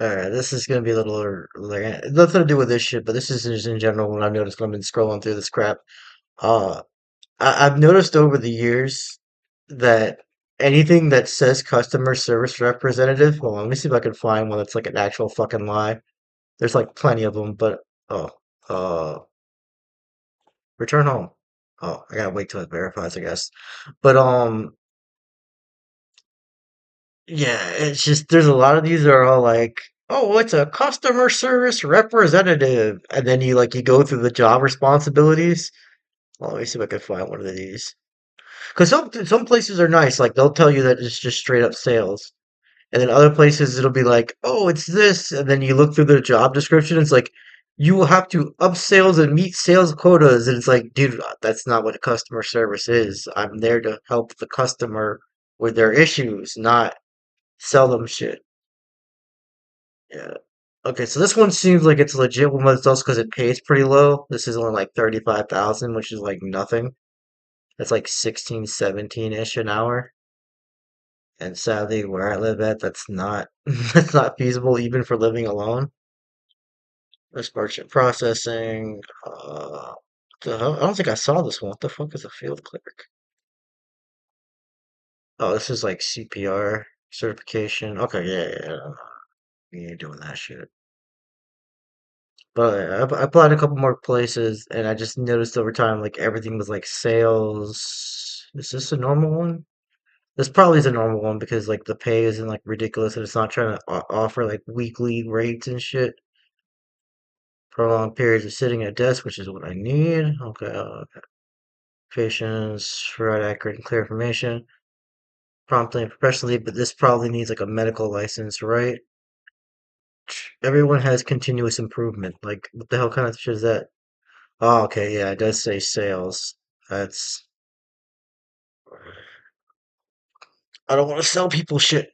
Alright, this is gonna be a little like nothing to do with this shit, but this is just in general when I've noticed when I've been scrolling through this crap. Uh, I've noticed over the years that anything that says customer service representative, hold on, let me see if I can find one that's like an actual fucking lie. There's like plenty of them, but oh, uh, return home. Oh, I gotta wait till it verifies, I guess. But yeah, it's just there's a lot of these that are all like, oh, it's a customer service representative, and then you go through the job responsibilities. Well, let me see if I can find one of these. Because some places are nice, like they'll tell you that it's just straight up sales, and then other places it'll be like, oh, it's this, and then you look through the job description, it's like you will have to up sales and meet sales quotas, and it's like, dude, that's not what customer service is. I'm there to help the customer with their issues, not sell them shit. Yeah. Okay, so this one seems like it's legit one, but it's also because it pays pretty low. This is only like 35,000, which is like nothing. That's like 16, 17-ish an hour. And sadly, where I live at, that's not that's not feasible even for living alone. This merchant processing. What the hell? I don't think I saw this one. What the fuck is a field clerk? Oh, this is like CPR certification. Okay, yeah, yeah, yeah. We ain't doing that shit. But I applied a couple more places, and I just noticed over time, like everything was like sales. Is this a normal one? This probably is a normal one because like the pay isn't like ridiculous, and it's not trying to offer like weekly rates and shit. Prolonged periods of sitting at a desk, which is what I need. Okay, patience, provide accurate and clear information, promptly and professionally. But this probably needs like a medical license, right? Everyone has continuous improvement. Like, what the hell kind of shit is that? Oh, okay, yeah, it does say sales. That's I don't want to sell people shit.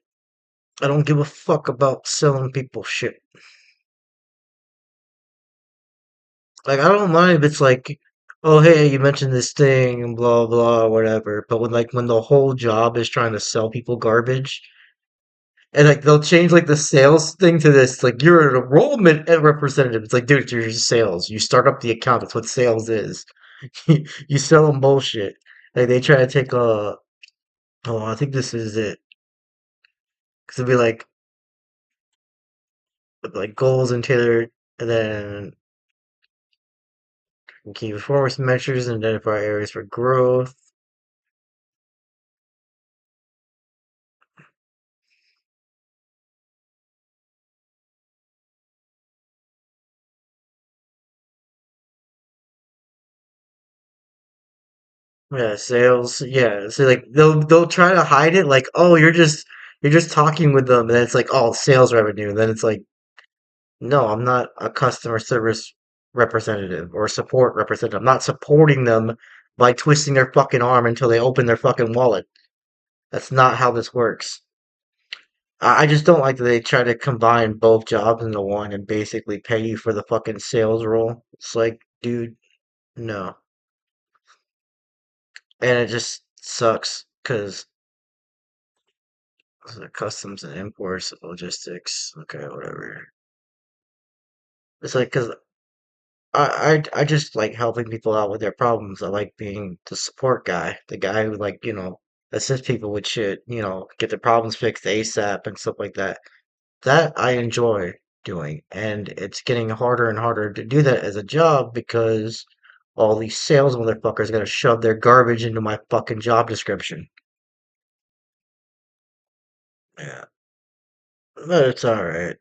I don't give a fuck about selling people shit. Like I don't mind if it's like, oh hey, you mentioned this thing and blah blah whatever. But when the whole job is trying to sell people garbage, and like they'll change like the sales thing to this, like you're an enrollment representative. It's like, dude, you're just sales. You start up the account. That's what sales is. You sell them bullshit. Like they try to take a. Oh, I think this is it. Because it'd be like goals and tailored, and then key performance measures and identify areas for growth. Yeah, sales. Yeah, so like they'll try to hide it, like, oh, you're just talking with them, and then it's like, oh, sales revenue. And then it's like, no, I'm not a customer service representative or support representative. I'm not supporting them by twisting their fucking arm until they open their fucking wallet. That's not how this works. I just don't like that they try to combine both jobs into one and basically pay you for the fucking sales role. It's like, dude, no. And it just sucks because customs and imports, logistics, okay, whatever. It's like because I just like helping people out with their problems. I like being the support guy, the guy who like assists people with shit, get their problems fixed ASAP and stuff like that. That I enjoy doing, and it's getting harder and harder to do that as a job because all these sales motherfuckers gotta shove their garbage into my fucking job description. Yeah, but it's all right.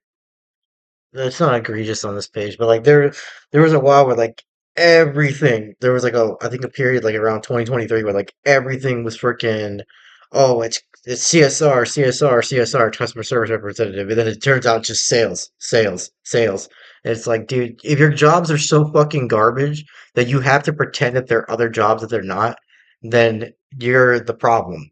It's not egregious on this page, but like there was a while where like everything there was like I think a period like around 2023 where like everything was freaking oh it's CSR customer service representative, and then it turns out just sales. And it's like, dude, if your jobs are so fucking garbage that you have to pretend that they're other jobs that they're not, then you're the problem,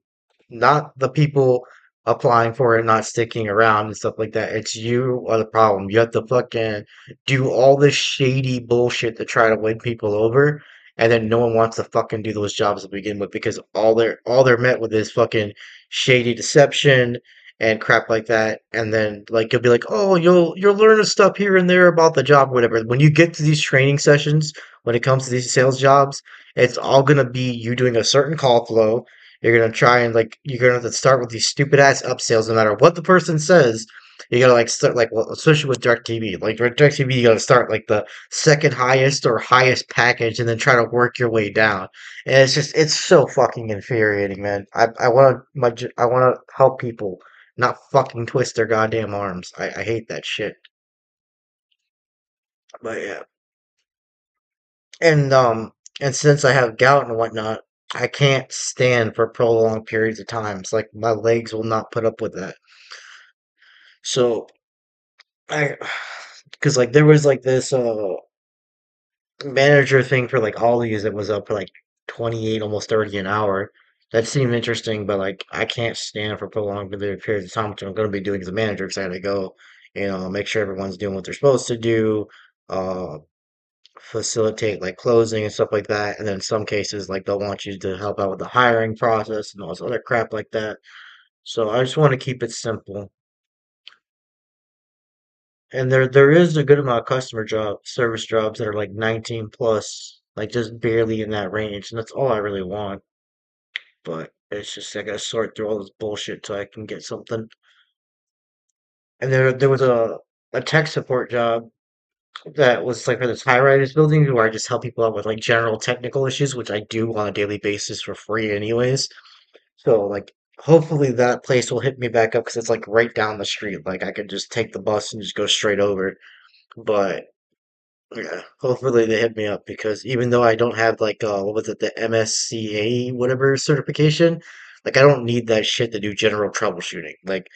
not the people applying for it, not sticking around and stuff like that. It's you are the problem. You have to fucking do all this shady bullshit to try to win people over, and then no one wants to fucking do those jobs to begin with because all they're met with is fucking shady deception and crap like that. And then like you'll be like, oh, you'll learn stuff here and there about the job, whatever. When you get to these training sessions, when it comes to these sales jobs, it's all gonna be you doing a certain call flow. You're gonna try and like you're gonna have to start with these stupid ass upsells, no matter what the person says. You gotta like start like well, especially with DirecTV. Like with DirecTV, you gotta start like the second highest or highest package, and then try to work your way down. And it's just it's so fucking infuriating, man. I want to help people, not fucking twist their goddamn arms. I hate that shit. But yeah, and and since I have gout and whatnot, I can't stand for prolonged periods of times. Like my legs will not put up with that. So I, because like there was like this manager thing for like all these that was up for like 28, almost 30 an hour. That seemed interesting, but like I can't stand for prolonged periods of time, which I'm going to be doing as a manager because I got to go, make sure everyone's doing what they're supposed to do, uh, facilitate like closing and stuff like that. And then in some cases, like they'll want you to help out with the hiring process and all this other crap like that. So I just want to keep it simple. And there is a good amount of customer service jobs that are like 19 plus, like just barely in that range, and that's all I really want. But it's just I gotta sort through all this bullshit so I can get something. And there was a tech support job that was like for this high-rise building where I just help people out with like general technical issues, which I do on a daily basis for free anyways. So like hopefully that place will hit me back up because it's like right down the street. Like I could just take the bus and just go straight over. But yeah, hopefully they hit me up because even though I don't have like what was it, the MSCA whatever certification, like I don't need that shit to do general troubleshooting. Like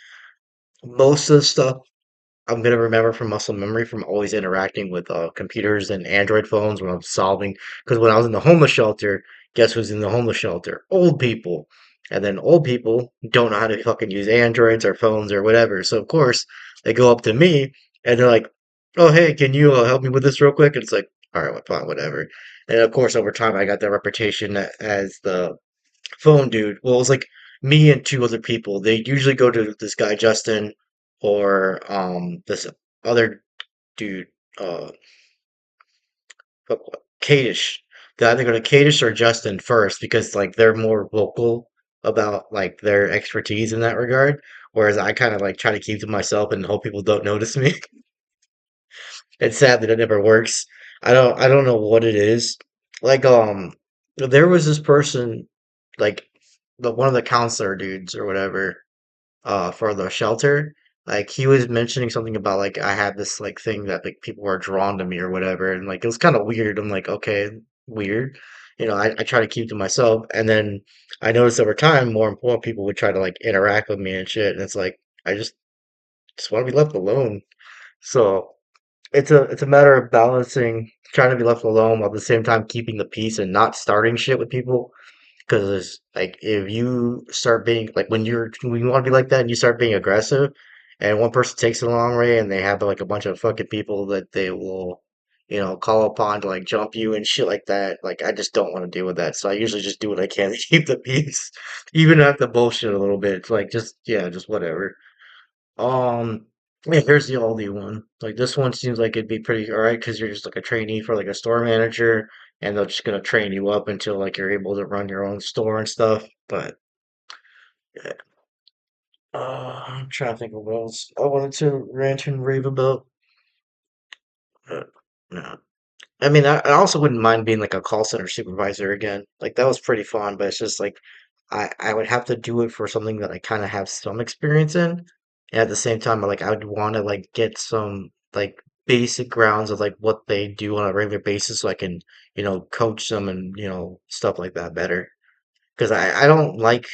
most of the stuff I'm gonna remember from muscle memory from always interacting with computers and Android phones when I'm solving. Because when I was in the homeless shelter, guess who's in the homeless shelter? Old people. And then old people don't know how to fucking use Androids or phones or whatever. So of course they go up to me and they're like, "Oh hey, can you help me with this real quick?" And it's like, "All right, well, fine, whatever." And of course over time I got that reputation as the phone dude. Well, it was like me and two other people. They usually go to this guy Justin or this other dude, uh, Kadish. They either go to Kadish or Justin first because like they're more vocal about like their expertise in that regard. Whereas I kind of like try to keep to myself and hope people don't notice me. It's sad that it never works. I don't know what it is. Like there was this person like the one of the counselor dudes or whatever for the shelter. Like he was mentioning something about like I had this like thing that like people were drawn to me or whatever, and like it was kind of weird. I'm like, okay, weird. I try to keep to myself, and then I noticed over time more and more people would try to like interact with me and shit, and it's like I just want to be left alone. So it's a matter of balancing trying to be left alone while at the same time keeping the peace and not starting shit with people. Because like if you start being like when you want to be like that and you start being aggressive, and one person takes it the wrong way and they have like a bunch of fucking people that they will, call upon to like jump you and shit like that. Like I just don't want to deal with that. So I usually just do what I can to keep the peace, even if I have to bullshit a little bit. It's like just yeah, just whatever. Yeah, here's the Aldi one. Like this one seems like it'd be pretty all right because you're just like a trainee for like a store manager, and they're just gonna train you up until like you're able to run your own store and stuff. But yeah, I'm trying to think of what else I wanted to rant and rave about. No. I mean, I also wouldn't mind being like a call center supervisor again. Like that was pretty fun, but it's just like I would have to do it for something that I kind of have some experience in, and at the same time, like I would want to like get some like basic grounds of like what they do on a regular basis, so I can coach them and stuff like that better. Because I don't like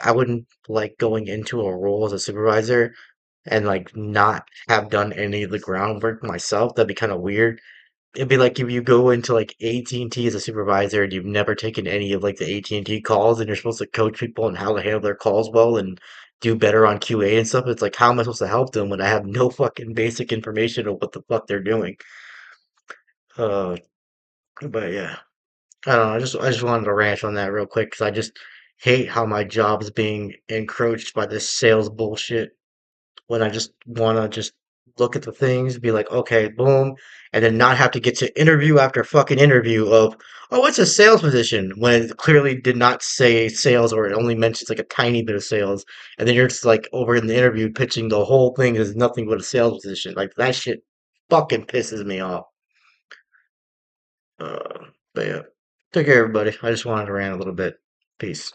I wouldn't like going into a role as a supervisor and like not have done any of the groundwork myself. That'd be kind of weird. It'd be like if you go into like AT&T as a supervisor and you've never taken any of like the AT&T calls and you're supposed to coach people on how to handle their calls well and do better on QA and stuff. It's like how am I supposed to help them when I have no fucking basic information of what the fuck they're doing? Uh, but yeah, I don't know. I just wanted to rant on that real quick because I just hate how my job's being encroached by this sales bullshit. when I just want to just look at the things, be like, okay, boom, and then not have to get to interview after fucking interview of, oh, it's a sales position when it clearly did not say sales or it only mentions like a tiny bit of sales. And then you're just like over in the interview pitching the whole thing as nothing but a sales position. Like that shit fucking pisses me off. But yeah, take care, everybody. I just wanted to rant a little bit. Peace.